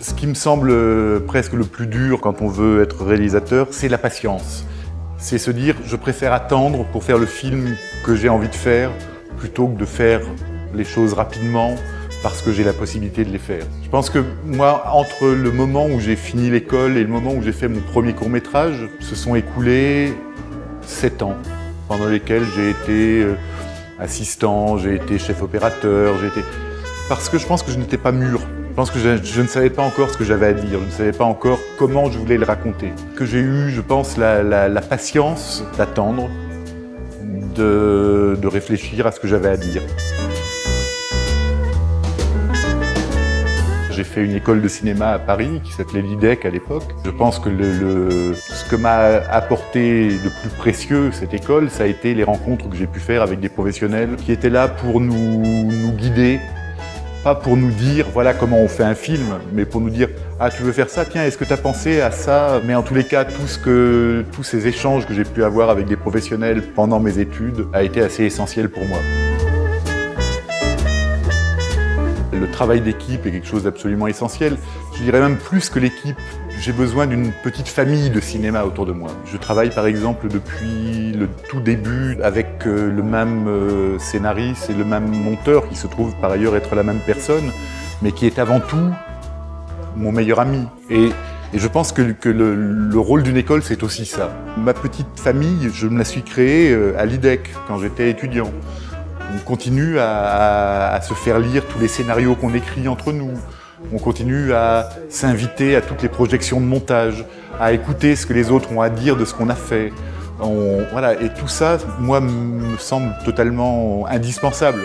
Ce qui me semble presque le plus dur quand on veut être réalisateur, c'est la patience. C'est se dire, je préfère attendre pour faire le film que j'ai envie de faire, plutôt que de faire les choses rapidement parce que j'ai la possibilité de les faire. Je pense que moi, entre le moment où j'ai fini l'école et le moment où j'ai fait mon premier court-métrage, se sont écoulés 7 ans, pendant lesquels j'ai été assistant, j'ai été chef opérateur, parce que je pense que je n'étais pas mûr. Je pense que je ne savais pas encore ce que j'avais à dire, je ne savais pas encore comment je voulais le raconter. Que j'ai eu, je pense, la patience d'attendre, de réfléchir à ce que j'avais à dire. J'ai fait une école de cinéma à Paris qui s'appelait l'IDEC à l'époque. Je pense que ce que m'a apporté de plus précieux cette école, ça a été les rencontres que j'ai pu faire avec des professionnels qui étaient là pour nous guider. Pas pour nous dire voilà comment on fait un film, mais pour nous dire ah tu veux faire ça, tiens est-ce que tu as pensé à ça? Mais en tous les cas, tous ces échanges que j'ai pu avoir avec des professionnels pendant mes études a été assez essentiel pour moi. Le travail d'équipe est quelque chose d'absolument essentiel. Je dirais même plus que l'équipe. J'ai besoin d'une petite famille de cinéma autour de moi. Je travaille par exemple depuis le tout début avec le même scénariste et le même monteur qui se trouve par ailleurs être la même personne, mais qui est avant tout mon meilleur ami. Et je pense que le rôle d'une école, c'est aussi ça. Ma petite famille, je me la suis créée à l'IDEC quand j'étais étudiant. On continue à se faire lire tous les scénarios qu'on écrit entre nous. On continue à s'inviter à toutes les projections de montage, à écouter ce que les autres ont à dire de ce qu'on a fait. Voilà. Et tout ça, moi, me semble totalement indispensable.